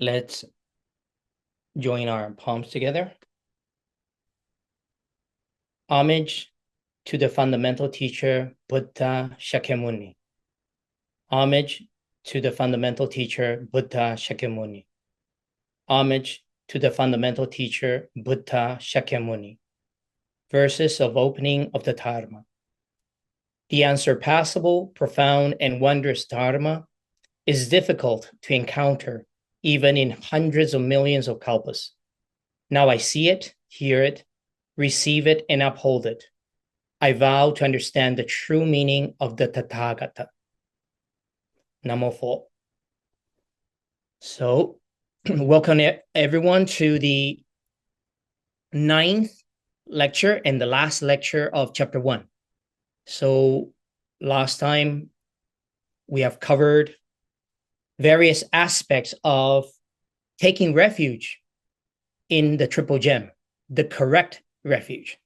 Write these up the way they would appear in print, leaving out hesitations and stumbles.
Let's join our palms together. Homage to the fundamental teacher, Buddha Shakyamuni. Homage to the fundamental teacher, Buddha Shakyamuni. Homage to the fundamental teacher, Buddha Shakyamuni. Verses of opening of the Dharma. The unsurpassable, profound, and wondrous Dharma is difficult to encounter even in hundreds of millions of kalpas. Now I see it, hear it, receive it, and uphold it. I vow to understand the true meaning of the Tathagata. Namo Pho. So, welcome everyone to the 9th lecture and the last lecture of chapter 1. So, last time we have covered various aspects of taking refuge in the triple gem, the correct refuge.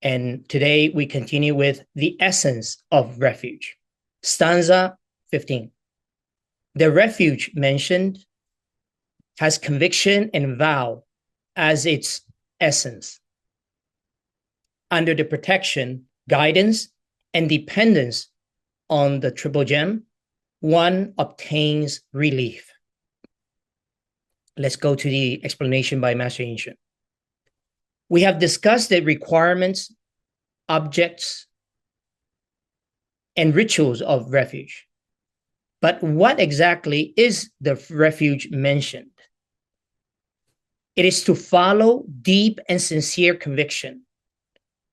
And today we continue with the essence of refuge. Stanza 15. The refuge mentioned has conviction and vow as its essence. Under the protection, guidance, and dependence on the triple gem, one obtains relief. Let's go to the explanation by Master Yinshun. We have discussed the requirements, objects, and rituals of refuge. But what exactly is the refuge mentioned? It is to follow deep and sincere conviction,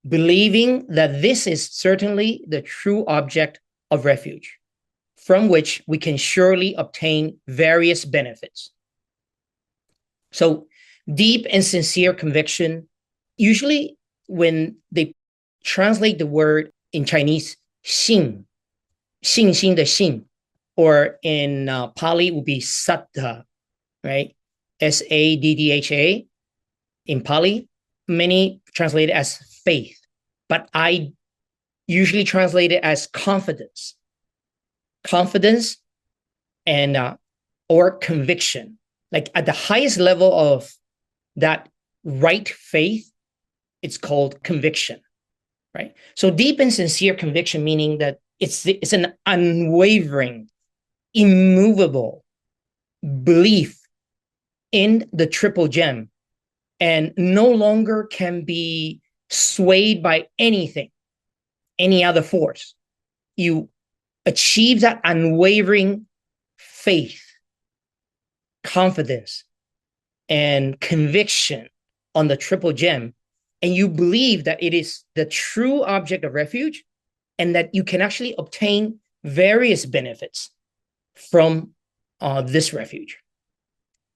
believing that this is certainly the true object of refuge, from which we can surely obtain various benefits. So, deep and sincere conviction, usually when they translate the word in Chinese, 信, 信心的信, or in Pali would be śraddhā, right? S-A-D-D-H-A. In Pali, many translate it as faith, but I usually translate it as confidence. Confidence and or conviction. Like at the highest level of that right faith, it's called conviction, right? So deep and sincere conviction, meaning that it's an unwavering, immovable belief in the triple gem and no longer can be swayed by anything, any other force. You achieve that unwavering faith, confidence, and conviction on the triple gem, and you believe that it is the true object of refuge and that you can actually obtain various benefits from this refuge.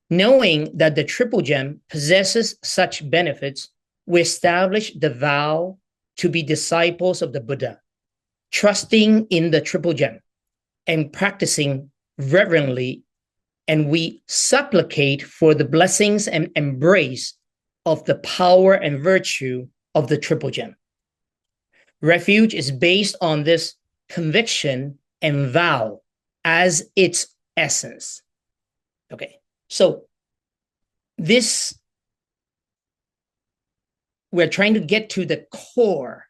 Knowing that the triple gem possesses such benefits, we establish the vow to be disciples of the Buddha, trusting in the triple gem and practicing reverently, and we supplicate for the blessings and embrace of the power and virtue of the triple gem. Refuge is based on this conviction and vow as its essence. Okay, so this, we're trying to get to the core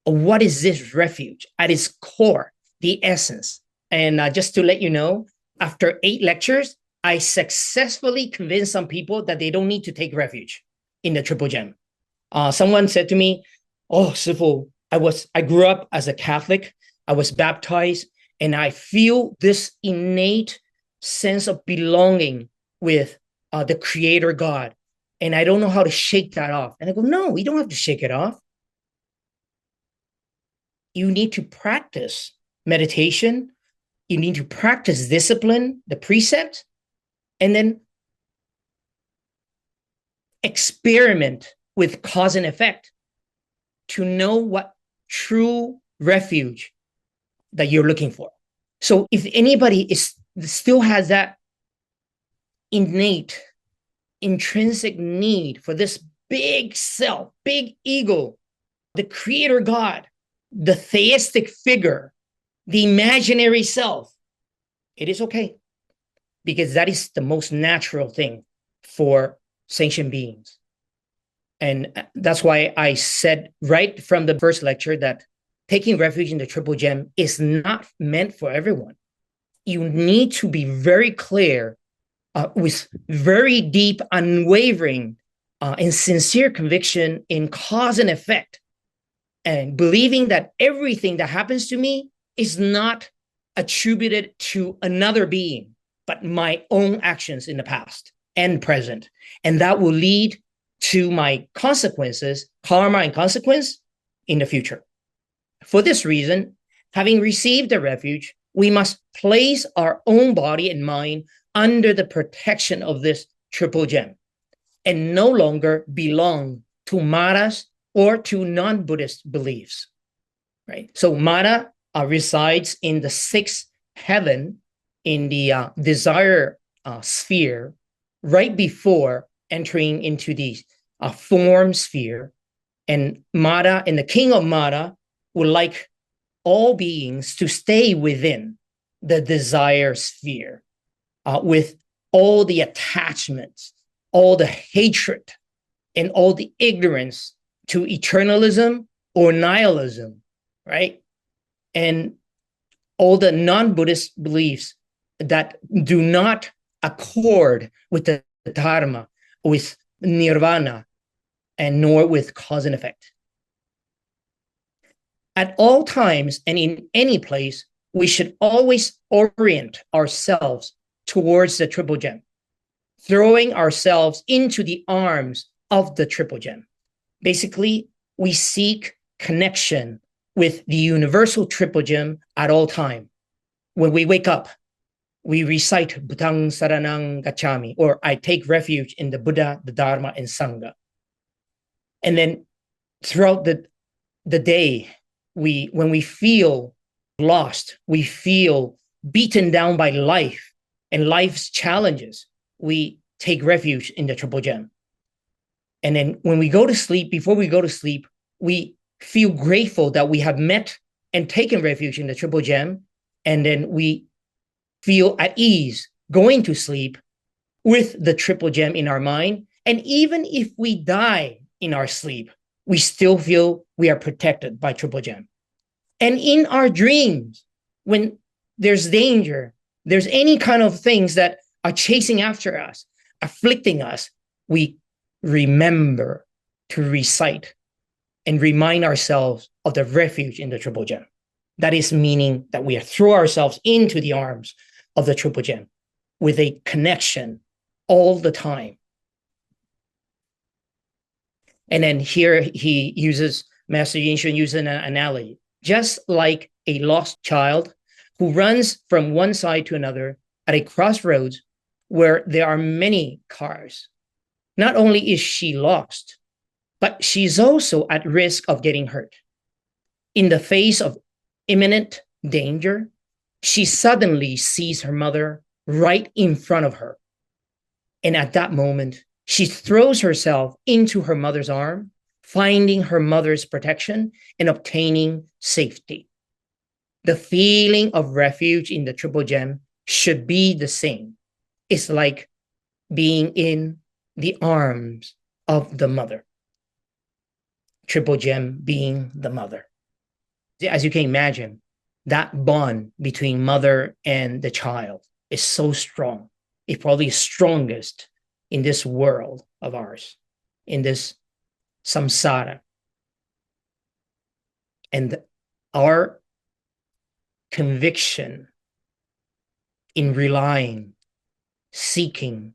of what is this refuge at its core, the essence. And just to let you know, after 8 lectures, I successfully convinced some people that they don't need to take refuge in the triple gem. Someone said to me, "Oh, Sifu, I grew up as a Catholic. I was baptized, and I feel this innate sense of belonging with the Creator God, and I don't know how to shake that off." And I go, "No, you don't have to shake it off. You need to practice meditation. You need to practice discipline, the precept, and then experiment with cause and effect to know what true refuge that you're looking for." So if anybody still has that innate, intrinsic need for this big self, big ego, the Creator God, the theistic figure, the imaginary self, it is okay. because that is the most natural thing for sentient beings. And that's why I said right from the first lecture that taking refuge in the Triple Gem is not meant for everyone. You need to be very clear with very deep, unwavering, and sincere conviction in cause and effect, and believing that everything that happens to me is not attributed to another being, but my own actions in the past and present. And that will lead to my consequences, karma and consequence, in the future. For this reason, having received the refuge, we must place our own body and mind under the protection of this Triple Gem and no longer belong to Maras or to non-Buddhist beliefs, right? So Mara resides in the sixth heaven, in the desire sphere, right before entering into the form sphere. And Mara and the king of Mara would like all beings to stay within the desire sphere with all the attachments, all the hatred, and all the ignorance to eternalism or nihilism, right? And all the non-Buddhist beliefs that do not accord with the Dharma, with nirvana, and nor with cause and effect. At all times and in any place, we should always orient ourselves towards the Triple Gem, throwing ourselves into the arms of the Triple Gem. Basically, we seek connection with the universal Triple Gem at all time. When we wake up, we recite Bhutang Saranang Gacchami, or I take refuge in the Buddha, the Dharma, and Sangha. And then throughout the day, when we feel lost, we feel beaten down by life and life's challenges, we take refuge in the Triple Gem. And then when we go to sleep, before we go to sleep, we feel grateful that we have met and taken refuge in the Triple Gem. And then we feel at ease going to sleep with the Triple Gem in our mind. And even if we die in our sleep, we still feel we are protected by Triple Gem. And in our dreams, when there's danger, there's any kind of things that are chasing after us, afflicting us, we remember to recite and remind ourselves of the refuge in the Triple Gem. That is meaning that we throw ourselves into the arms of the Triple Gem with a connection all the time. And then here Master Yinshun uses an analogy. Just like a lost child who runs from one side to another at a crossroads where there are many cars, not only is she lost, but she's also at risk of getting hurt. In the face of imminent danger, she suddenly sees her mother right in front of her. And at that moment, she throws herself into her mother's arm, finding her mother's protection and obtaining safety. The feeling of refuge in the Triple Gem should be the same. It's like being in the arms of the mother. Triple Gem being the mother. As you can imagine, that bond between mother and the child is so strong. It's probably strongest in this world of ours, in this samsara. And our conviction in relying, seeking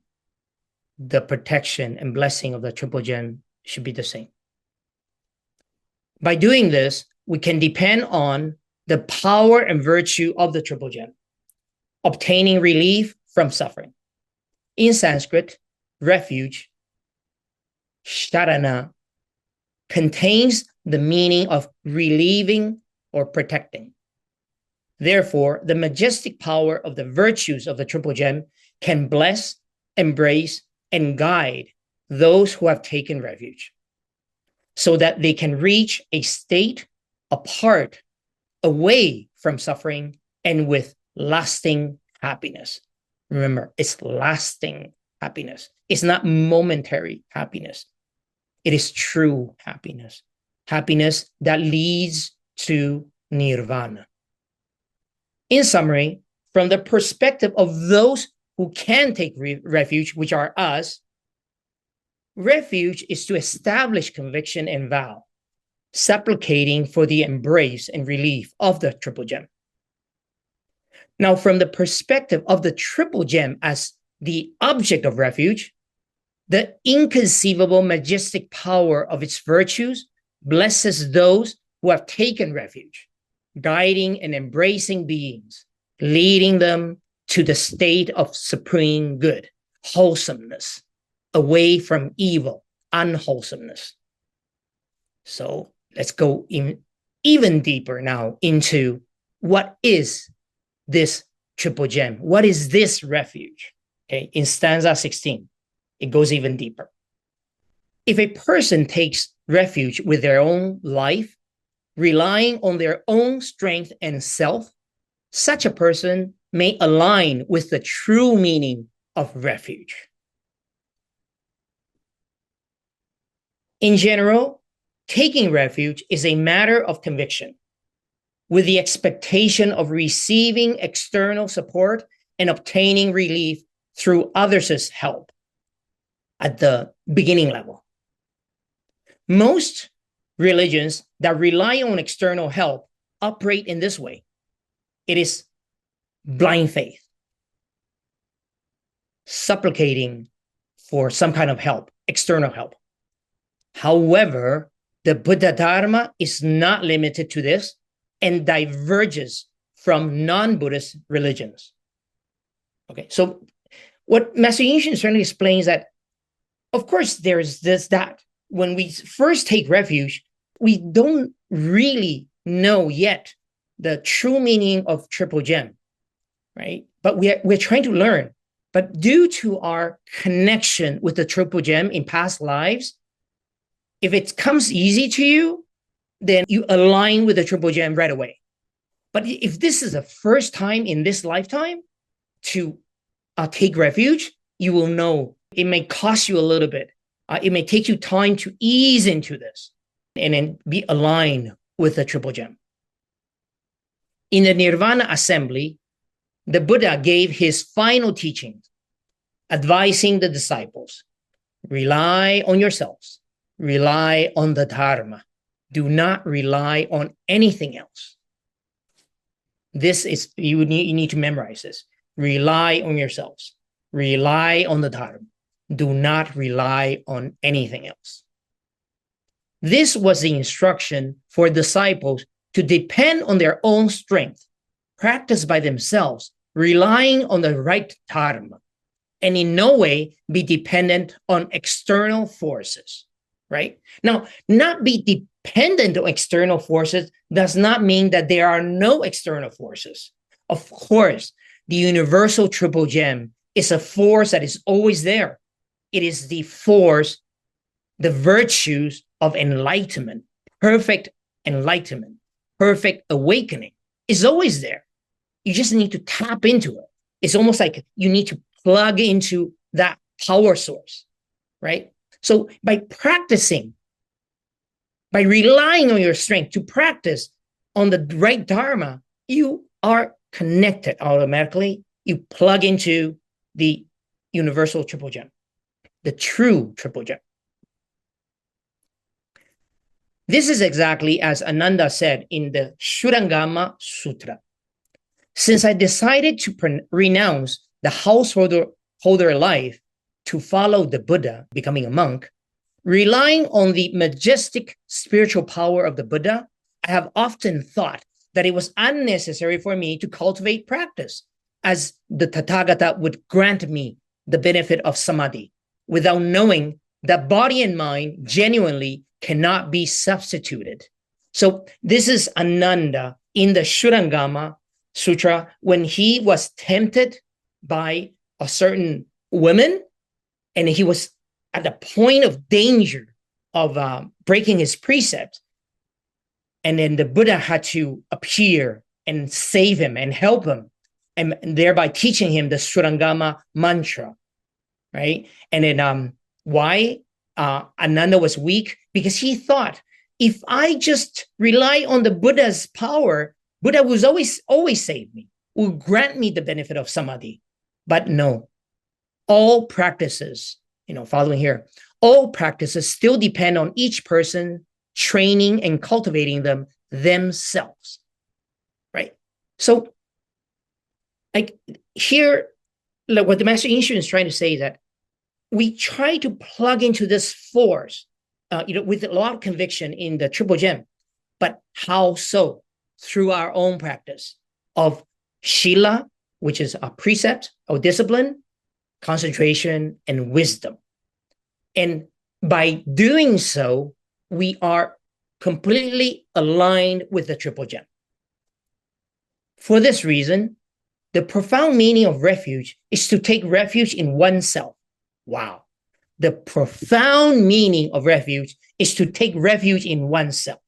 the protection and blessing of the Triple Gem should be the same. By doing this, we can depend on the power and virtue of the Triple Gem, obtaining relief from suffering. In Sanskrit, refuge, śraddhā, contains the meaning of relieving or protecting. Therefore, the majestic power of the virtues of the Triple Gem can bless, embrace, and guide those who have taken refuge, so that they can reach a state apart, away from suffering, and with lasting happiness. Remember, it's lasting happiness. It's not momentary happiness. It is true happiness. Happiness that leads to nirvana. In summary, from the perspective of those who can take refuge, which are us, refuge is to establish conviction and vow, supplicating for the embrace and relief of the triple gem. Now, from the perspective of the triple gem as the object of refuge, the inconceivable majestic power of its virtues blesses those who have taken refuge, guiding and embracing beings, leading them to the state of supreme good, wholesomeness, away from evil, unwholesomeness. So let's go even deeper now into what is this triple gem? What is this refuge? Okay, in stanza 16, it goes even deeper. If a person takes refuge with their own life, relying on their own strength and self, such a person may align with the true meaning of refuge. In general, taking refuge is a matter of conviction, with the expectation of receiving external support and obtaining relief through others' help at the beginning level. Most religions that rely on external help operate in this way. It is blind faith, supplicating for some kind of help, external help. However, the Buddha Dharma is not limited to this and diverges from non-Buddhist religions. Okay, so what Master Yinshun certainly explains that, of course, there's that. When we first take refuge, we don't really know yet the true meaning of triple gem, right? But we're trying to learn. But due to our connection with the triple gem in past lives, if it comes easy to you, then you align with the triple gem right away. But if this is the first time in this lifetime to take refuge, you will know it may cost you a little bit. It may take you time to ease into this and then be aligned with the triple gem. In the Nirvana assembly, the Buddha gave his final teachings, advising the disciples, rely on yourselves, rely on the Dharma. Do not rely on anything else. This is, you need to memorize this. Rely on yourselves. Rely on the Dharma. Do not rely on anything else. This was the instruction for disciples to depend on their own strength, practice by themselves, relying on the right Dharma, and in no way be dependent on external forces, right? Now, not be dependent on external forces does not mean that there are no external forces. Of course, the universal triple gem is a force that is always there. It is the force, the virtues of enlightenment, perfect enlightenment, perfect awakening is always there. You just need to tap into it. It's almost like you need to plug into that power source, right? So by practicing, by relying on your strength to practice on the right Dharma, you are connected automatically. You plug into the universal triple gem, the true triple gem. This is exactly as Ananda said in the Shurangama Sutra. Since I decided to renounce the householder life to follow the Buddha, becoming a monk, relying on the majestic spiritual power of the Buddha, I have often thought that it was unnecessary for me to cultivate practice, as the Tathagata would grant me the benefit of samadhi, without knowing that body and mind genuinely cannot be substituted. So this is Ananda in the Shurangama Sutra when he was tempted by a certain woman and he was at the point of danger of breaking his precept. And then the Buddha had to appear and save him and help him. and thereby teaching him the Surangama mantra, right? And then why Ananda was weak? Because he thought, if I just rely on the Buddha's power, Buddha will always save me, will grant me the benefit of samadhi. But no, all practices, following here, all practices still depend on each person training and cultivating them themselves, right? So, like here, like what the Master Yinshun is trying to say is that we try to plug into this force, with a lot of conviction in the Triple Gem, but how so? Through our own practice of Shila, which is a precept of discipline, concentration, and wisdom. And by doing so, we are completely aligned with the Triple Gem. For this reason, the profound meaning of refuge is to take refuge in oneself. Wow. The profound meaning of refuge is to take refuge in oneself,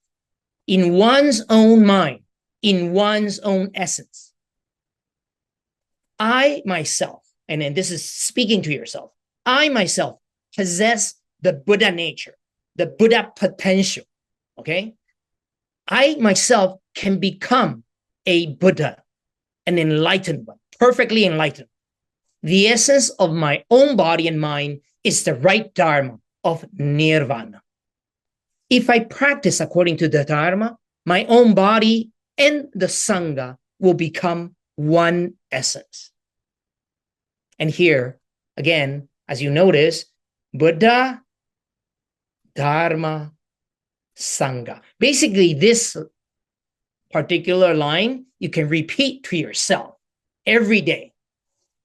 in one's own mind, in one's own essence. I myself, and then this is speaking to yourself, I myself possess the Buddha nature, the Buddha potential, okay? I myself can become a Buddha, an enlightened one, perfectly enlightened. The essence of my own body and mind is the right Dharma of Nirvana. If I practice according to the Dharma, my own body and the Sangha will become one essence. And here, again, as you notice, Buddha, Dharma, Sangha. Basically, this particular line you can repeat to yourself every day.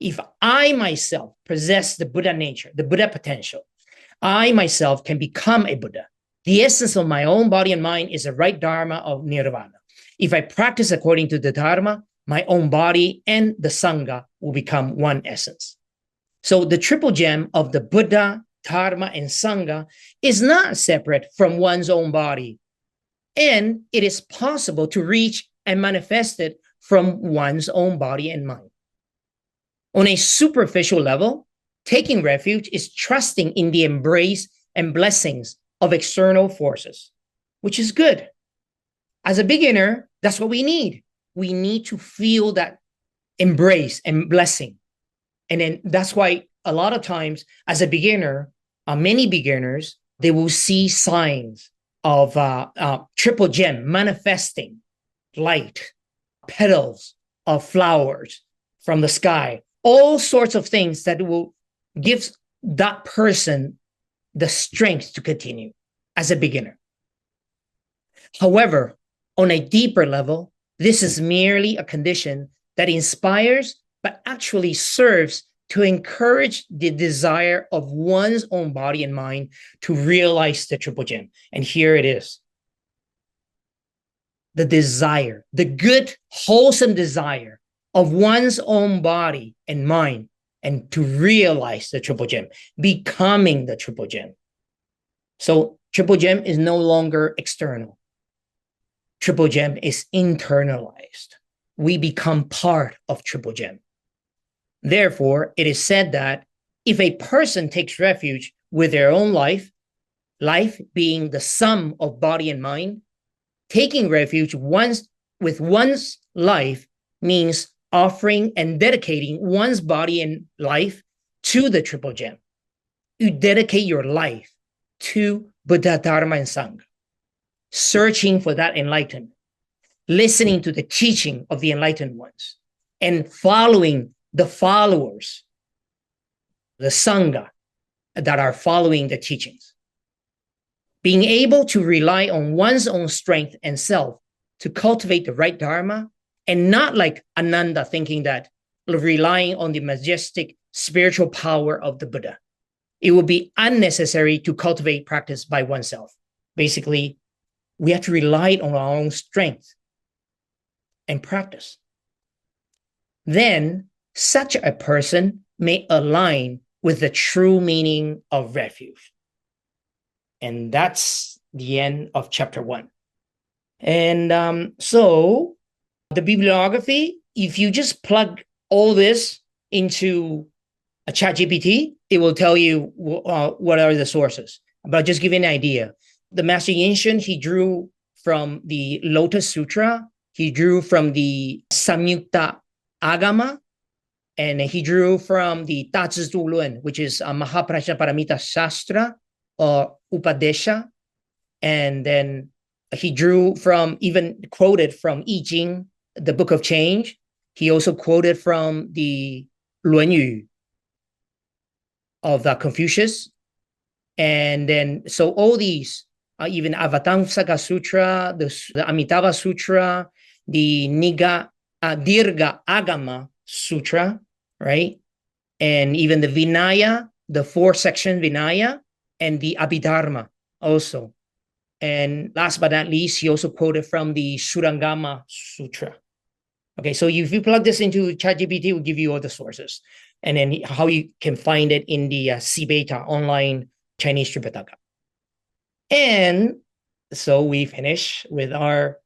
If I myself possess the Buddha nature, the Buddha potential, I myself can become a Buddha. The essence of my own body and mind is the right Dharma of Nirvana. If I practice according to the Dharma, my own body and the Sangha will become one essence. So the triple gem of the Buddha, Dharma, and Sangha is not separate from one's own body. And it is possible to reach and manifest it from one's own body and mind. On a superficial level, taking refuge is trusting in the embrace and blessings of external forces, which is good. As a beginner, that's what we need. We need to feel that embrace and blessing. And then that's why a lot of times as a beginner, many beginners, they will see signs of triple gem manifesting light, petals of flowers from the sky, all sorts of things that will give that person the strength to continue as a beginner. However, on a deeper level, this is merely a condition that inspires, but actually serves to encourage the desire of one's own body and mind to realize the triple gem. And here it is. The desire, the good, wholesome desire of one's own body and mind, and to realize the triple gem, becoming the triple gem. So triple gem is no longer external. Triple gem is internalized. We become part of triple gem. Therefore, it is said that if a person takes refuge with their own life, life being the sum of body and mind, taking refuge with one's life means offering and dedicating one's body and life to the triple gem. You dedicate your life to Buddha, Dharma, and Sangha, searching for that enlightenment, listening to the teaching of the enlightened ones, and following the followers, the Sangha that are following the teachings. Being able to rely on one's own strength and self to cultivate the right Dharma, and not like Ananda thinking that relying on the majestic spiritual power of the Buddha. It would be unnecessary to cultivate practice by oneself. Basically, we have to rely on our own strength and practice. Then, such a person may align with the true meaning of refuge. And that's the end of chapter 1. And so the bibliography, if you just plug all this into a ChatGPT, it will tell you what are the sources. But just give you an idea. The Master Yinshun, he drew from the Lotus Sutra, he drew from the Samyukta Agama, and he drew from the Tazhi Du Lun, which is a Mahaprajnaparamita Shastra or Upadesha. And then he drew from, even quoted from I Ching, the Book of Change. He also quoted from the Luan Yu of Confucius. And then, so all these, even Avatamsaka Sutra, the Amitabha Sutra, the Dirgha Agama Sutra, right? And even the Vinaya, the 4-section Vinaya, and the Abhidharma also. And last but not least, he also quoted from the Surangama Sutra. Okay, so if you plug this into ChatGPT, it will give you all the sources. And then how you can find it in the CBeta online Chinese Tripitaka. And so we finish with our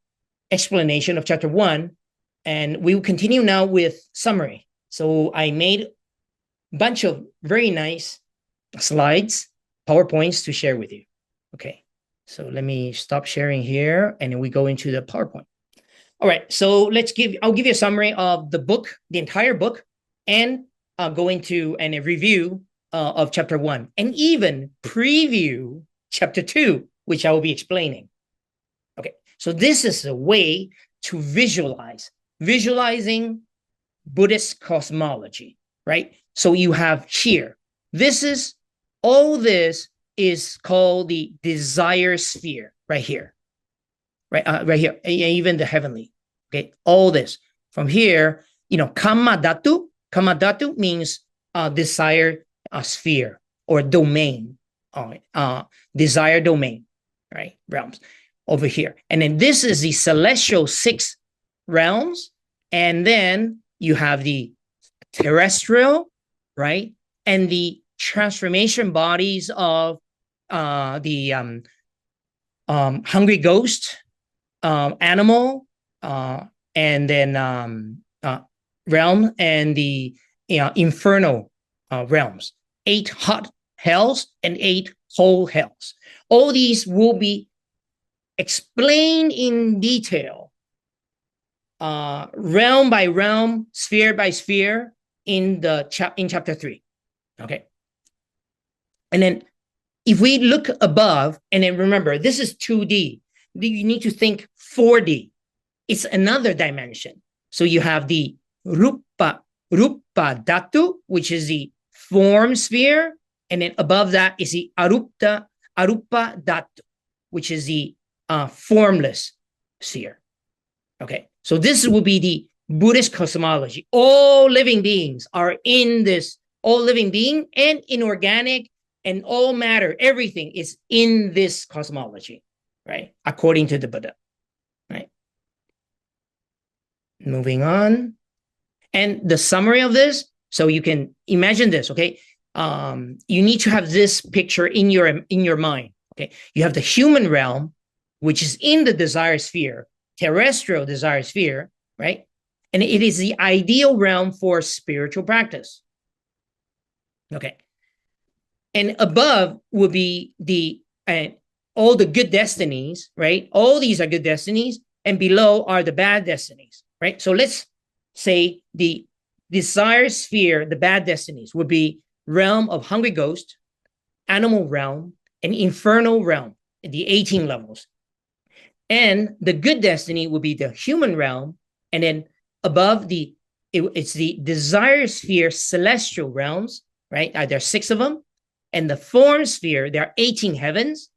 explanation of chapter 1. And we will continue now with summary. So I made a bunch of very nice slides, PowerPoints to share with you. Okay, so let me stop sharing here and then we go into the PowerPoint. All right, so I'll give you a summary of the book, the entire book, and go into a review of chapter 1, and even preview chapter 2, which I will be explaining. Okay, so this is a way to visualizing Buddhist cosmology, right? So you have here, all this is called the desire sphere right here, right here, even the heavenly, okay? All this from here, Kamma Dhatu means desire sphere or domain, desire domain, right? Realms over here. And then this is the celestial 6 realms. And then you have the terrestrial, right? And the transformation bodies of the hungry ghost, animal, and then realm, and the infernal realms. 8 hot hells and 8 cold hells. All these will be explained in detail, realm by realm, sphere by sphere, in chapter 3. Okay. And then if we look above, and then remember, this is 2D. You need to think 4D. It's another dimension. So you have the Rupa Dhatu, which is the form sphere. And then above that is the Arupa Dhatu, which is the formless sphere. Okay. So this will be the Buddhist cosmology. All living beings are in this, all living being and inorganic and all matter, everything is in this cosmology, right? According to the Buddha, right? Moving on. And the summary of this, so you can imagine this, okay? You need to have this picture in your mind, okay? You have the human realm, which is in the desire sphere, terrestrial desire sphere, right? And it is the ideal realm for spiritual practice. Okay. And above will be all the good destinies, right? All these are good destinies, and below are the bad destinies, right? So let's say the desire sphere, the bad destinies, would be realm of hungry ghost, animal realm, and infernal realm, the 18 levels. And the good destiny will be the human realm, and then above it's the desire sphere celestial realms, right? There are 6 of them. And the form sphere, there are 18 heavens.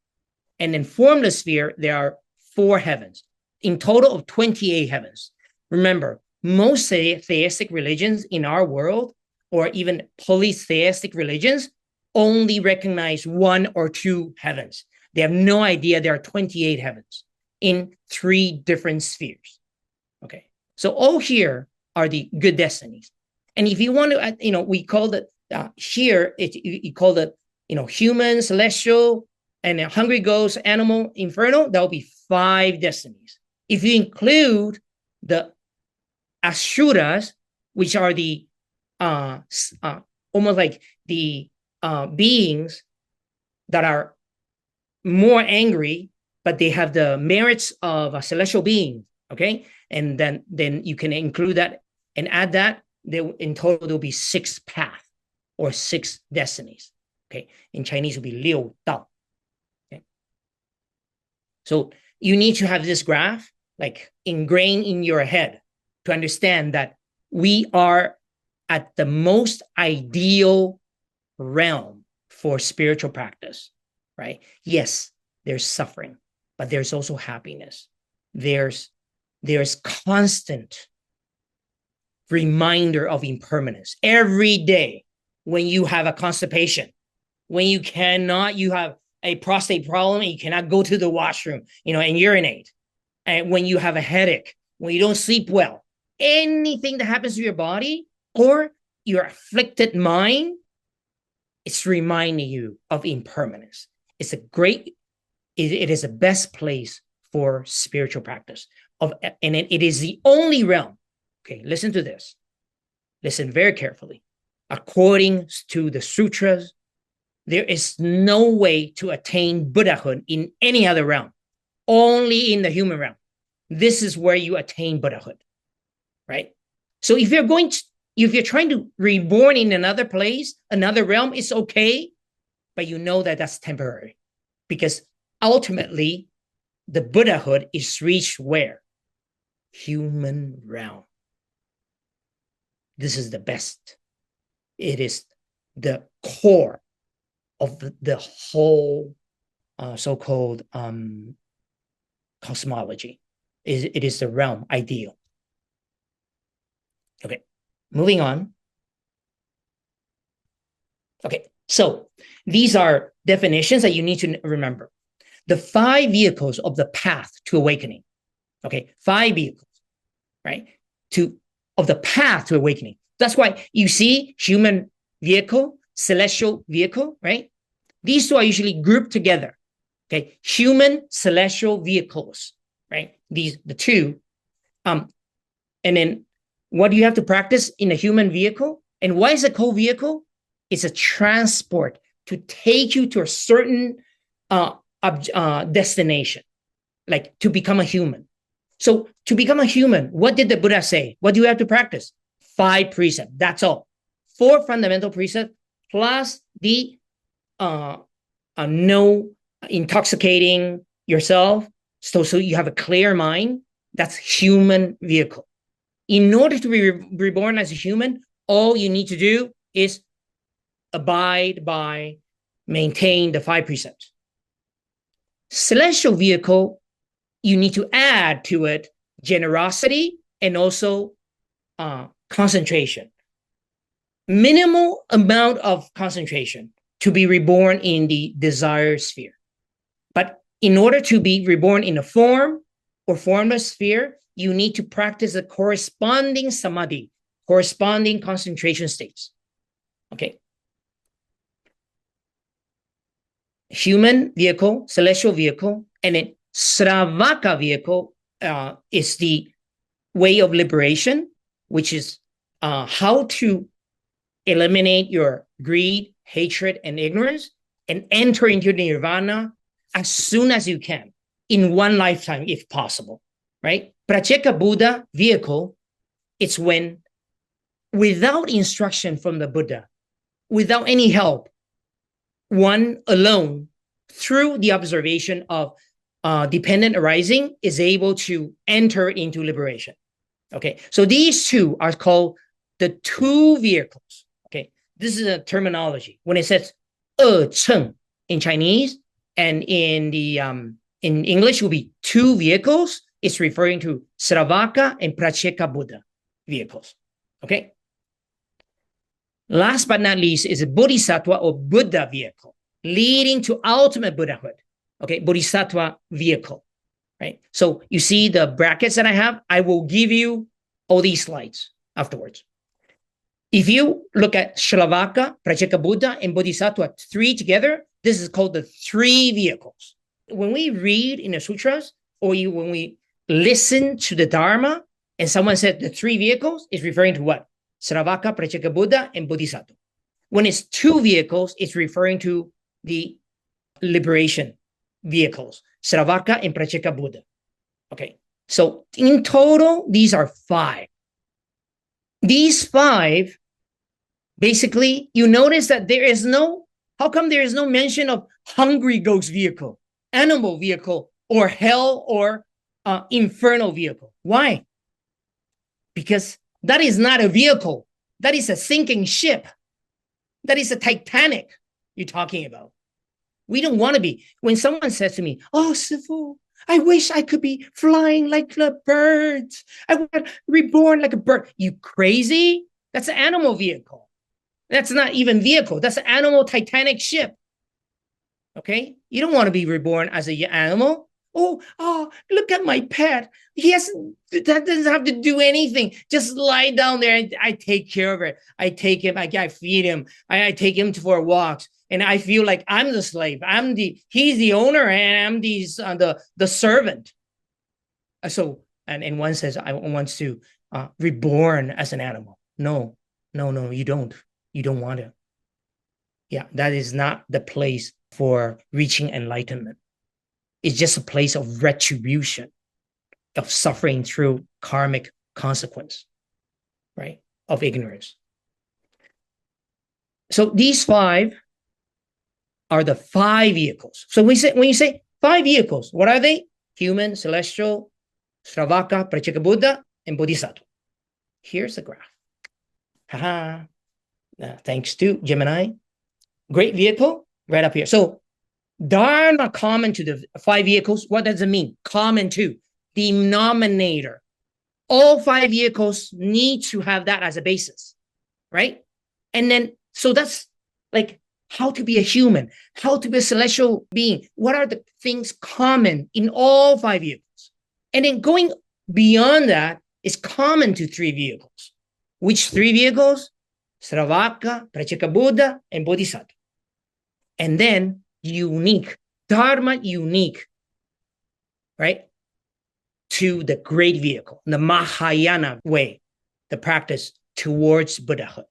And in formless sphere, there are 4 heavens. In total of 28 heavens. Remember, most theistic religions in our world, or even polytheistic religions, only recognize 1 or 2 heavens. They have no idea there are 28 heavens in 3 different spheres. Okay, so all here are the good destinies. And if you want to, we call it here, you call it, human, celestial, and hungry ghost, animal, infernal, that will be 5 destinies. If you include the Asuras, which are the almost like the beings that are more angry, but they have the merits of a celestial being. Okay, and then you can include that and add that. In total, there'll be 6 paths or 6 destinies. Okay, in Chinese, it will be 六道. Okay, so you need to have this graph like ingrained in your head to understand that we are at the most ideal realm for spiritual practice, right? Yes, there's suffering, but there's also happiness. There's constant reminder of impermanence every day. When you have a constipation, when you have a prostate problem and you cannot go to the washroom, and urinate, and when you have a headache, when you don't sleep well, anything that happens to your body or your afflicted mind, it's reminding you of impermanence. It is the best place for spiritual practice. And it is the only realm. Okay, listen to this. Listen very carefully. According to the sutras, there is no way to attain Buddhahood in any other realm, only in the human realm. This is where you attain Buddhahood, right? So if you're trying to reborn in another place, another realm, it's okay, but you know that that's temporary, because ultimately the Buddhahood is reached where? Human realm. This is the best. It is the core of the whole so-called cosmology. It is the realm ideal. Okay, moving on. Okay, so these are definitions that you need to remember. The 5 vehicles of the path to awakening. Okay, 5 vehicles, right? Of the path to awakening. That's why you see human vehicle, celestial vehicle, right? These 2 are usually grouped together. Okay, human celestial vehicles, right? The 2. And then what do you have to practice in a human vehicle? And why is it called vehicle? It's a transport to take you to a certain destination, like to become a human. So to become a human, what did the Buddha say? What do you have to practice? 5 precepts. That's all. 4 fundamental precepts plus the no intoxicating yourself. So you have a clear mind. That's human vehicle. In order to be reborn as a human, all you need to do is abide by, maintain the 5 precepts. Celestial vehicle, you need to add to it generosity and also concentration. Minimal amount of concentration to be reborn in the desire sphere. But in order to be reborn in a form or formless sphere, you need to practice the corresponding samadhi, corresponding concentration states. Okay. Human vehicle, celestial vehicle, and then Sravaka vehicle is the way of liberation, which is how to eliminate your greed, hatred, and ignorance and enter into nirvana as soon as you can in one lifetime, if possible, right? Pratyeka Buddha vehicle, it's when without instruction from the Buddha, without any help, one alone, through the observation of dependent arising, is able to enter into liberation. Okay, so these 2 are called the 2 vehicles. Okay, this is a terminology. When it says 二乘 in Chinese and in English will be 2 vehicles, it's referring to Sravaka and Pratyeka Buddha vehicles. Okay. Last but not least is a Bodhisattva or Buddha vehicle, leading to ultimate Buddhahood. Okay, Bodhisattva vehicle, right? So you see the brackets that I have. I will give you all these slides afterwards. If you look at Shravaka, Pratyeka Buddha, and Bodhisattva 3 together, this is called the 3 vehicles. When we read in the sutras, or when we listen to the Dharma, and someone said the 3 vehicles, is referring to what? Sravaka, Pratyeka Buddha, and Bodhisattva. When it's two vehicles, it's referring to the liberation vehicles, Sravaka and Pratyeka Buddha. Okay, so in total, these are 5. These 5, basically, you notice that how come there is no mention of hungry ghost vehicle, animal vehicle, or hell or infernal vehicle? Why? Because that is not a vehicle. That is a sinking ship. That is a Titanic you're talking about. We don't want to be. When someone says to me, oh, Sifu, I wish I could be flying like the birds. I want to reborn like a bird. You crazy? That's an animal vehicle. That's not even vehicle. That's an animal Titanic ship. Okay? You don't want to be reborn as an animal. Oh, look at my pet. That doesn't have to do anything. Just lie down there and I take care of it. I take him, I feed him. I take him for walks. And I feel like I'm the slave. He's the owner and I'm the servant. So, and one says, I want to reborn as an animal. No, you don't. You don't want to. Yeah, that is not the place for reaching enlightenment. It's just a place of retribution, of suffering through karmic consequence, right? Of ignorance. So these 5 are the 5 vehicles. So when you say 5 vehicles, what are they? Human, celestial, Sravaka, Pratyeka Buddha, and Bodhisattva. Here's the graph. Haha. Thanks to Gemini. Great vehicle right up here. So Dharma common to the 5 vehicles. What does it mean? Common to denominator. All 5 vehicles need to have that as a basis, right? And then, so that's like how to be a human, how to be a celestial being. What are the things common in all 5 vehicles? And then going beyond that is common to 3 vehicles. Which 3 vehicles? Sravaka, Pratyeka Buddha, and Bodhisattva. And then unique, Dharma unique, right? To the great vehicle, the Mahayana way, the practice towards Buddhahood,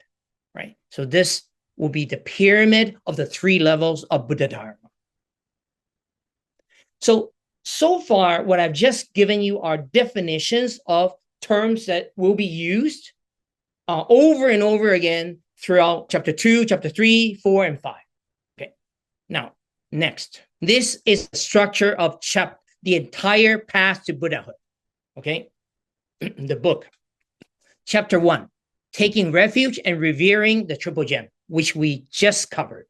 right? So this will be the pyramid of the 3 levels of Buddha Dharma. So far, what I've just given you are definitions of terms that will be used over and over again throughout chapter 2, chapter 3, 4, and 5. Okay. Now, next, this is the structure of the entire path to Buddhahood. Okay. The book. Chapter 1, taking refuge and revering the triple gem, which we just covered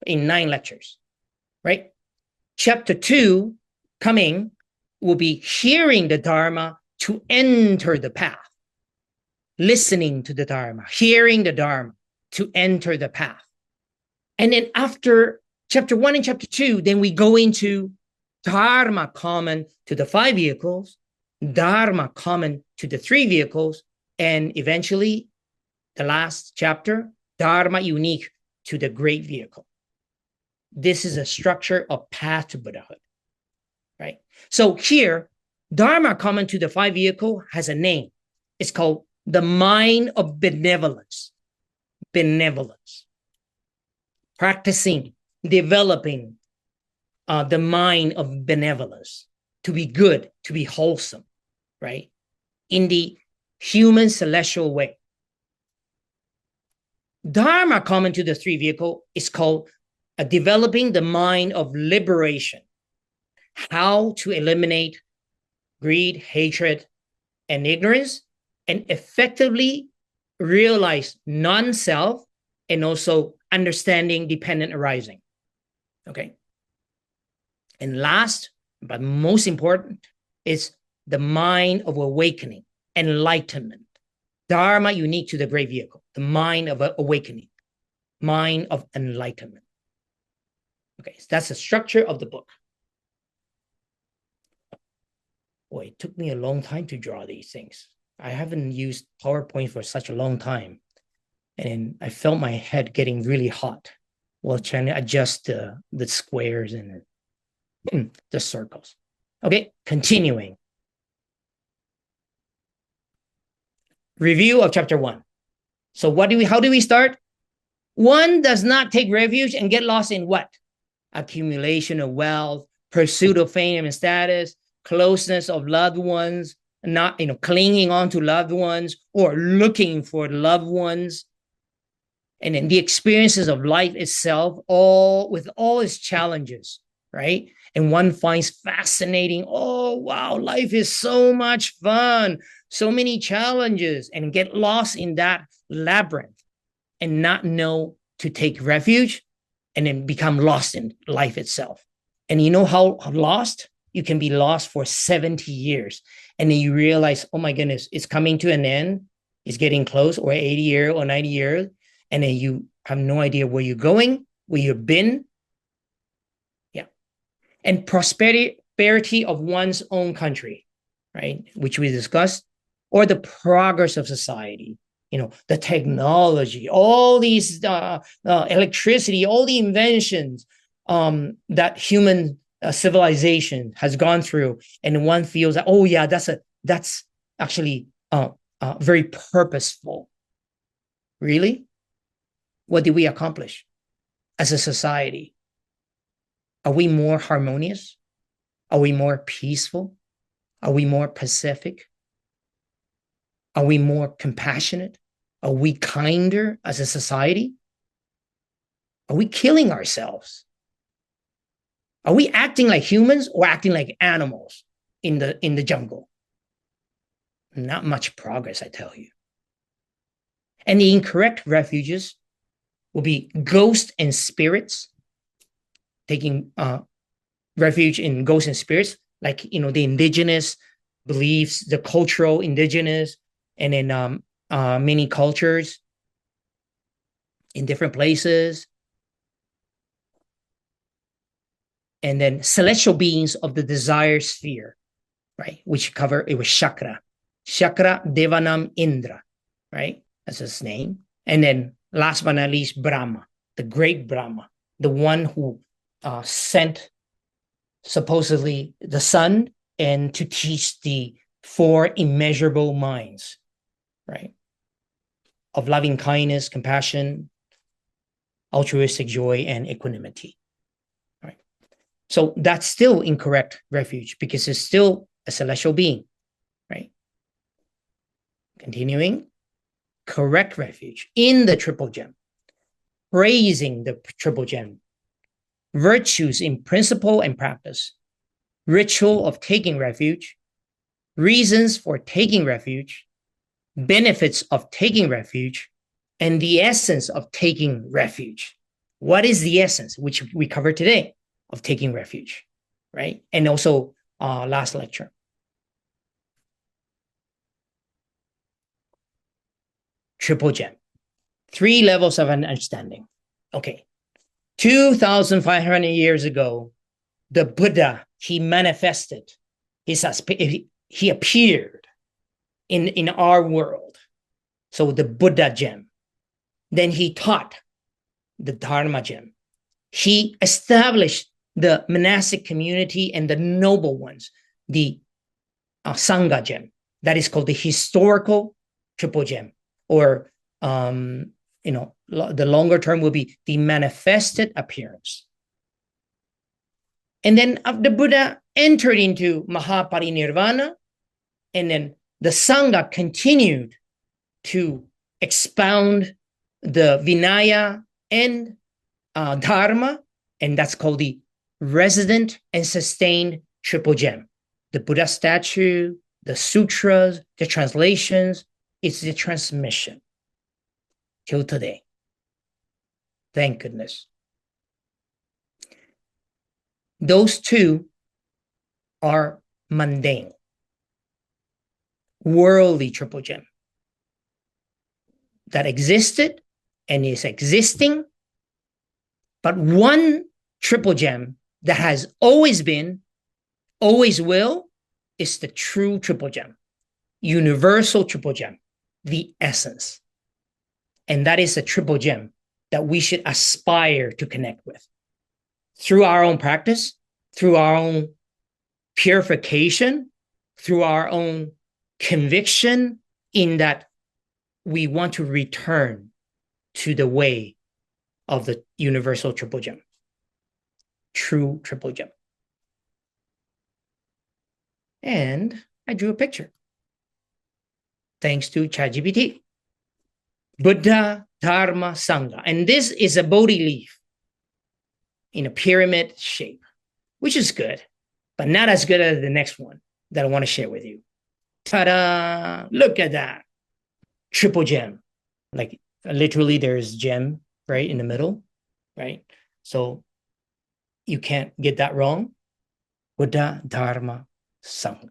in 9 lectures, right? Chapter 2 coming will be hearing the Dharma to enter the path. Listening to the Dharma, hearing the Dharma to enter the path. And then after chapter 1 and chapter 2, then we go into Dharma common to the 5 vehicles, Dharma common to the 3 vehicles, and eventually the last chapter, Dharma unique to the great vehicle. This is a structure of path to Buddhahood, right? So here, Dharma common to the 5 vehicle has a name. It's called the mind of benevolence. Benevolence. Practicing, developing the mind of benevolence to be good, to be wholesome, right? In the human celestial way. Dharma common to the 3 vehicle is called developing the mind of liberation. How to eliminate greed, hatred, and ignorance, and effectively realize non-self and also understanding dependent arising. Okay. And last, but most important, is the mind of awakening, enlightenment. Dharma unique to the great vehicle, the mind of awakening, mind of enlightenment. Okay, so that's the structure of the book. Boy, it took me a long time to draw these things. I haven't used PowerPoint for such a long time. And I felt my head getting really hot while trying to adjust the squares and the circles. Okay, continuing. Review of chapter 1. So how do we start? One does not take refuge and get lost in what? Accumulation of wealth, pursuit of fame and status, closeness of loved ones, not clinging on to loved ones or looking for loved ones. And then the experiences of life itself, all with all its challenges, right? And one finds fascinating, oh, wow, life is so much fun, so many challenges, and get lost in that labyrinth and not know to take refuge and then become lost in life itself. And you know how lost? You can be lost for 70 years. And then you realize, oh my goodness, it's coming to an end. It's getting close, or 80 years or 90 years. And then you have no idea where you're going, where you've been. Yeah. And prosperity of one's own country, right? Which we discussed, or the progress of society, the technology, all these electricity, all the inventions that human civilization has gone through, and one feels that, oh yeah, that's actually very purposeful. Really? What did we accomplish as a society? Are we more harmonious? Are we more peaceful? Are we more pacific? Are we more compassionate? Are we kinder as a society? Are we killing ourselves? Are we acting like humans or acting like animals in the jungle? Not much progress, I tell you. And the incorrect refuges will be ghosts and spirits, taking refuge in ghosts and spirits, like the indigenous beliefs, the cultural indigenous, and then many cultures in different places. And then celestial beings of the desire sphere, right? Which it was Chakra Devanam Indra, right? That's his name. And then last but not least, Brahma, the great Brahma, the one who sent supposedly the sun and to teach the four immeasurable minds, right? Of loving kindness, compassion, altruistic joy, and equanimity. Right? So that's still incorrect refuge because it's still a celestial being, right? Continuing, correct refuge in the triple gem, praising the triple gem, virtues in principle and practice, ritual of taking refuge, reasons for taking refuge, benefits of taking refuge, and the essence of taking refuge. What is the essence, which we covered today, of taking refuge, right? And also last lecture. Triple gem, 3 levels of understanding. Okay, 2,500 years ago, the Buddha, he manifested, he appeared in our world. So the Buddha gem. Then he taught the Dharma gem. He established the monastic community and the noble ones, the Sangha gem. That is called the historical triple gem. Or, the longer term will be the manifested appearance. And then the Buddha entered into Mahaparinirvana, and then the Sangha continued to expound the Vinaya and Dharma, and that's called the resident and sustained triple gem. The Buddha statue, the sutras, the translations, it's the transmission till today. Thank goodness. Those two are mundane, worldly triple gem that existed and is existing, but one triple gem that has always been, always will, is the true triple gem, universal triple gem, the essence. And that is a triple gem that we should aspire to connect with through our own practice, through our own purification, through our own conviction in that we want to return to the way of the universal triple gem, true triple gem. And I drew a picture thanks to ChatGPT. Buddha, Dharma, Sangha. And this is a Bodhi leaf in a pyramid shape, which is good, but not as good as the next one that I want to share with you. Ta-da! Look at that. Triple gem. Like literally there's gem right in the middle, right? So you can't get that wrong. Buddha, Dharma, Sangha.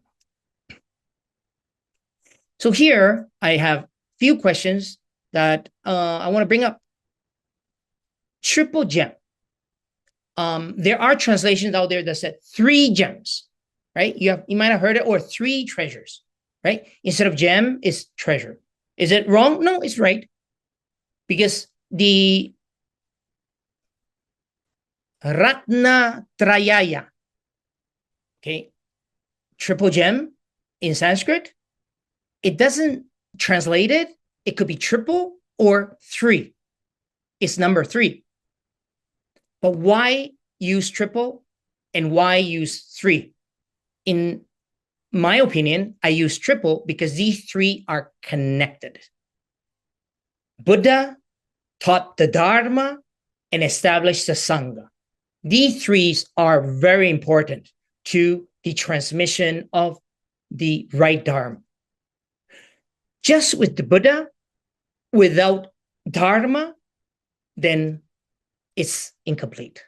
So here I have a few questions that I want to bring up. Triple gem. There are translations out there that said 3 gems, right? You might have heard it, or 3 treasures, right? Instead of gem, it's treasure. Is it wrong? No, it's right. Because the Ratna Trayaya, okay, triple gem in Sanskrit, it doesn't translate it. It could be triple or 3. It's number 3. But why use triple and why use 3? In my opinion, I use triple because these 3 are connected. Buddha taught the Dharma and established the Sangha. These 3 are very important to the transmission of the right Dharma. Just with the Buddha, without Dharma, then it's incomplete.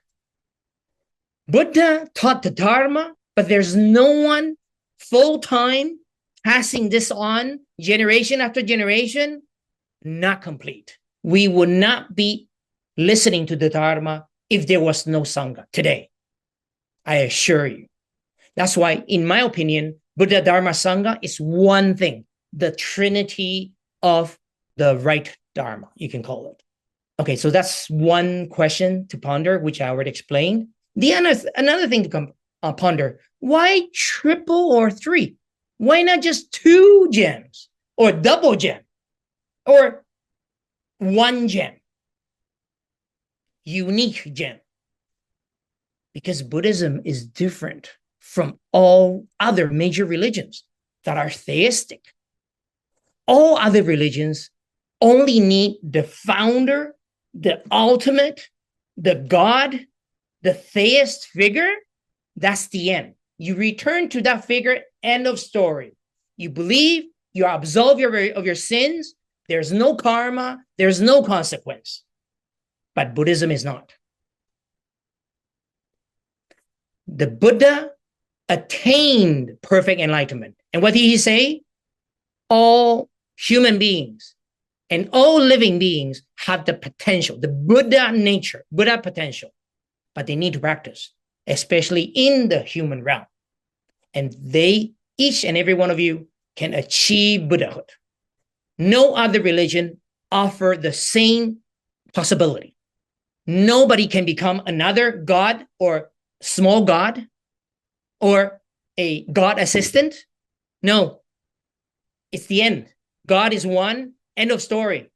Buddha taught the Dharma, but there's no one full-time passing this on generation after generation, not complete. We would not be listening to the Dharma if there was no Sangha today. I assure you. That's why, in my opinion, Buddha, Dharma, Sangha is one thing, the trinity of the right Dharma, you can call it. Okay, so that's one question to ponder, which I already explained. Another thing to ponder, why triple or 3? Why not just 2 gems or double gem or 1 gem? Unique gem. Because Buddhism is different from all other major religions that are theistic. All other religions only need the founder, the ultimate, the God, the theist figure. That's the end. You return to that figure, end of story. You believe, you are absolved of your sins. There's no karma, there's no consequence. But Buddhism is not. The Buddha attained perfect enlightenment. And what did he say? All human beings and all living beings have the potential, the Buddha nature, Buddha potential, but they need to practice, especially in the human realm. And each and every one of you can achieve Buddhahood. No other religion offers the same possibility. Nobody can become another God or small God or a God assistant. No, it's the end. God is one, end of story.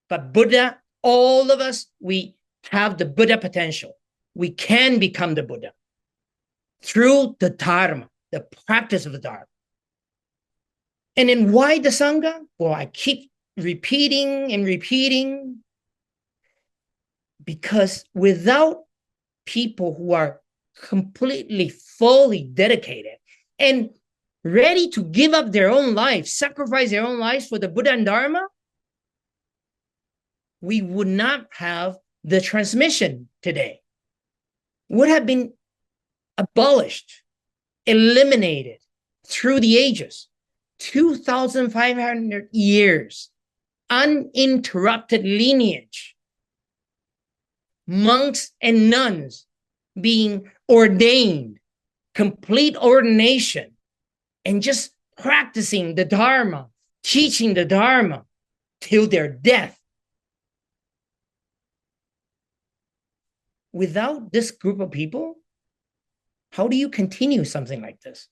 But Buddha, all of us, we have the Buddha potential. We can become the Buddha through the Dharma, the practice of the Dharma. And then why the Sangha? Well, I keep repeating and repeating, because without people who are completely, fully dedicated and ready to give up their own life, sacrifice their own lives for the Buddha and Dharma, we would not have the transmission today. Would have been abolished, eliminated through the ages. 2,500 years, uninterrupted lineage. Monks and nuns being ordained, complete ordination, and just practicing the Dharma, teaching the Dharma till their death. Without this group of people, how do you continue something like this?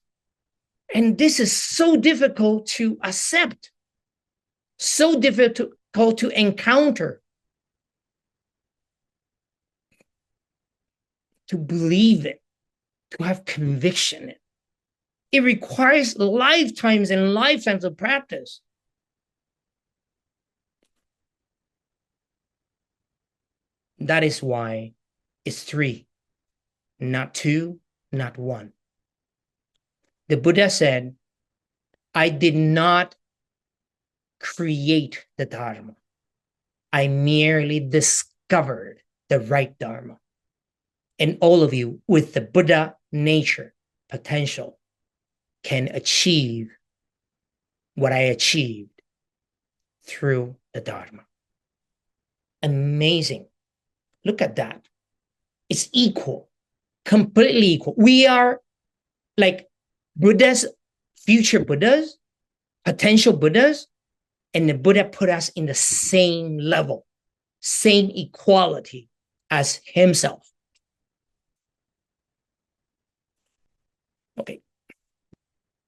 And this is so difficult to accept. so difficult to encounter, to believe it, to have conviction in it. It requires lifetimes and lifetimes of practice. That is why it's 3, not 2, not 1. The Buddha said, I did not create the Dharma. I merely discovered the right Dharma. And all of you with the Buddha nature, potential, can achieve what I achieved through the Dharma. Amazing. Look at that. It's equal, completely equal. We are like Buddhas, future Buddhas, potential Buddhas, and the Buddha put us in the same level, same equality as himself. Okay.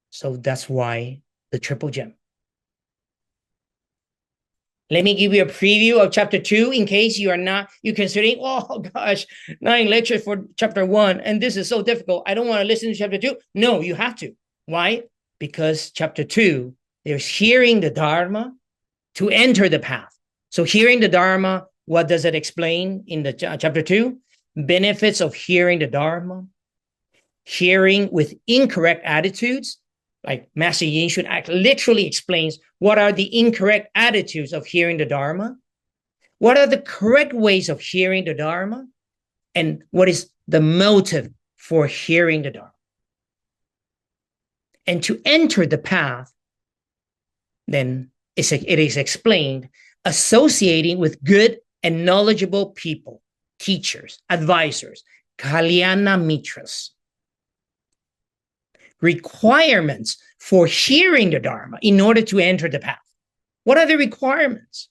So that's why the triple gem. Let me give you a preview of chapter 2 in case you're considering, oh gosh, 9 lectures for chapter 1, and this is so difficult. I don't want to listen to chapter 2. No, you have to. Why? Because chapter 2, there's hearing the Dharma to enter the path. So hearing the Dharma, what does it explain in the chapter 2? Benefits of hearing the Dharma. Hearing with incorrect attitudes, like Master Yinshun literally explains what are the incorrect attitudes of hearing the Dharma, what are the correct ways of hearing the Dharma, and what is the motive for hearing the Dharma. And to enter the path, then it is explained, associating with good and knowledgeable people, teachers, advisors, kalyana mitras. Requirements for hearing the Dharma in order to enter the path. What are the requirements?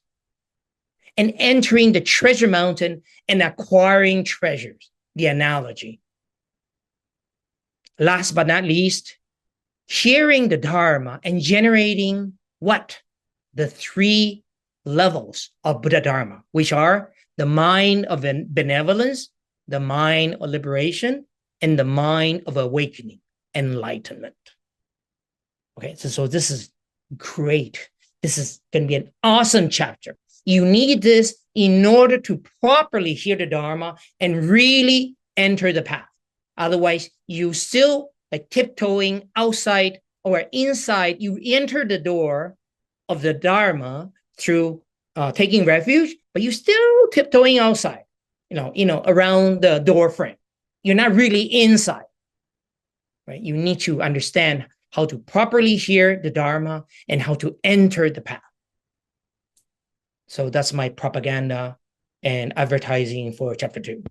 And entering the treasure mountain and acquiring treasures, the analogy. Last but not least, hearing the Dharma and generating what? The 3 levels of Buddha Dharma, which are the mind of benevolence, the mind of liberation, and the mind of awakening. Enlightenment. Okay, so this is great. This is going to be an awesome chapter. You need this in order to properly hear the Dharma and really enter the path. Otherwise, you still like tiptoeing outside or inside. You enter the door of the Dharma through taking refuge, but you're still tiptoeing outside, around the door frame. You're not really inside. Right? You need to understand how to properly hear the Dharma and how to enter the path. So that's my propaganda and advertising for chapter 2,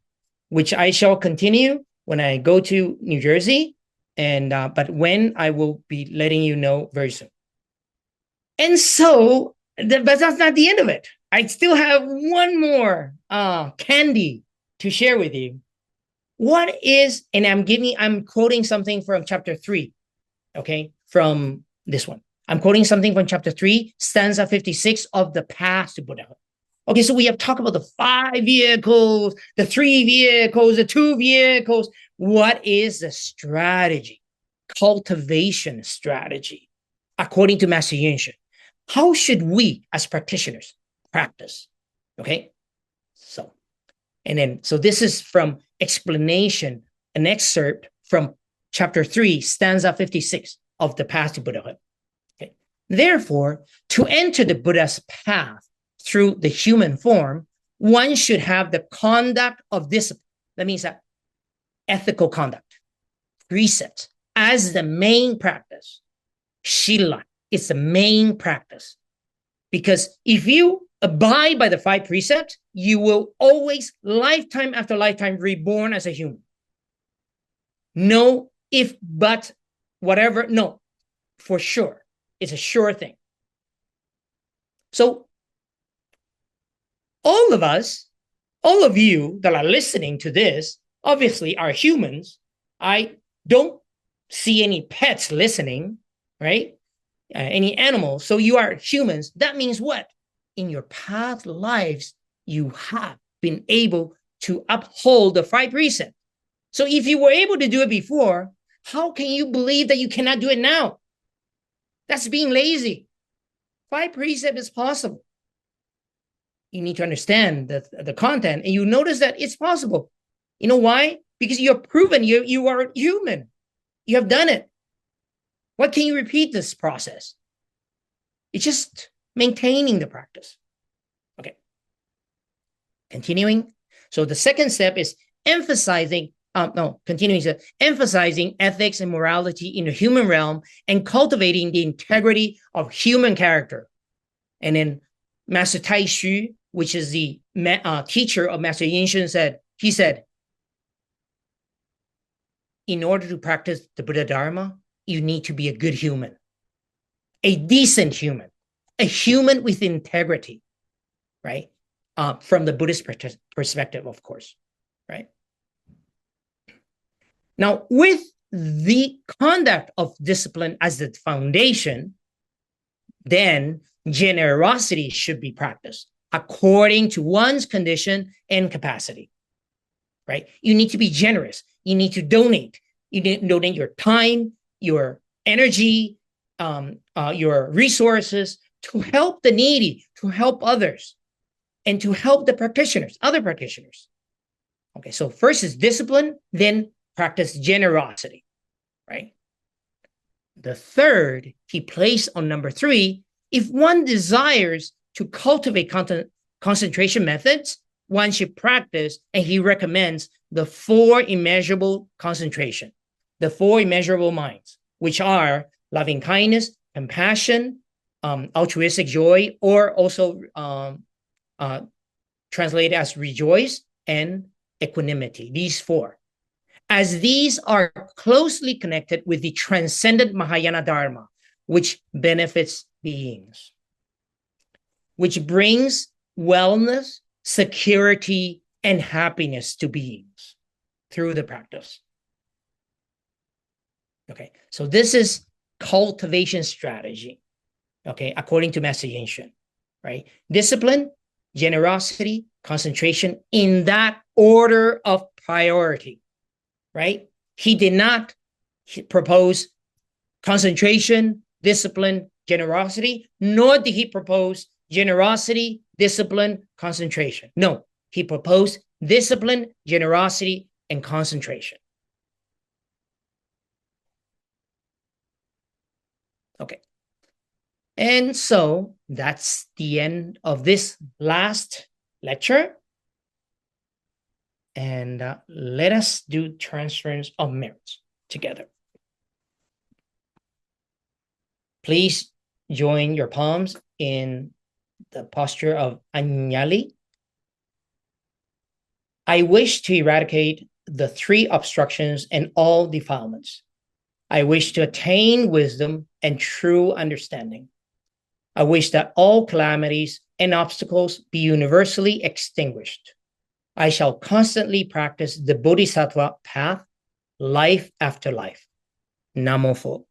which I shall continue when I go to New Jersey, but when I will be letting you know very soon. And so, but that's not the end of it. I still have one more candy to share with you. What is, and I'm quoting something from chapter 3, okay, from this one. I'm quoting something from chapter 3, stanza 56 of the Path to Buddhahood. Okay, so we have talked about the 5 vehicles, the 3 vehicles, the 2 vehicles. What is the strategy? Cultivation strategy, according to Master Yinshun. How should we, as practitioners, practice? Okay, so this is from explanation, an excerpt from chapter 3, stanza 56 of the Path to Buddhahood. Okay. Therefore, to enter the Buddha's path through the human form, one should have the conduct of discipline. That means that ethical conduct, precepts, as the main practice. Shila is the main practice. Because if you abide by the 5 precepts, you will always, lifetime after lifetime, reborn as a human. No if, but, whatever. No, for sure. It's a sure thing. So, all of us, all of you that are listening to this, obviously are humans. I don't see any pets listening, right? any animal. So you are humans. That means what? In your past lives, you have been able to uphold the 5 precepts. So if you were able to do it before, how can you believe that you cannot do it now? That's being lazy. 5 precepts is possible. You need to understand the content, and you notice that it's possible. You know why? Because you have proven you are human. You have done it. What can you repeat this process? It's just maintaining the practice. Okay. Continuing. So the second step is emphasizing ethics and morality in the human realm and cultivating the integrity of human character. And then Master Taishu, which is the teacher of Master Yinshun, he said, in order to practice the Buddha Dharma, you need to be a good human, a decent human, a human with integrity, right? From the Buddhist perspective, of course, right? Now, with the conduct of discipline as the foundation, then generosity should be practiced according to one's condition and capacity, right? You need to be generous. You need to donate. You need to donate your time, your energy, your resources to help the needy, to help others, and to help the practitioners, other practitioners. Okay, so first is discipline, then practice generosity, right? The third, he placed on number 3, if one desires to cultivate concentration methods, one should practice, and he recommends the 4 immeasurable concentration, the 4 immeasurable minds, which are loving kindness, compassion, altruistic joy, or also translated as rejoice, and equanimity, these 4. As these are closely connected with the transcendent Mahayana Dharma, which benefits beings, which brings wellness, security, and happiness to beings through the practice. Okay, so this is cultivation strategy, okay, according to Master Yinshun, right? Discipline, generosity, concentration, in that order of priority, right? He did not propose concentration, discipline, generosity, nor did he propose generosity, discipline, concentration. No, he proposed discipline, generosity, and concentration. Okay. And so that's the end of this last lecture. And let us do transference of merits together. Please join your palms in the posture of Anjali. I wish to eradicate the 3 obstructions and all defilements. I wish to attain wisdom and true understanding. I wish that all calamities and obstacles be universally extinguished. I shall constantly practice the Bodhisattva path, life after life. Namo Pho.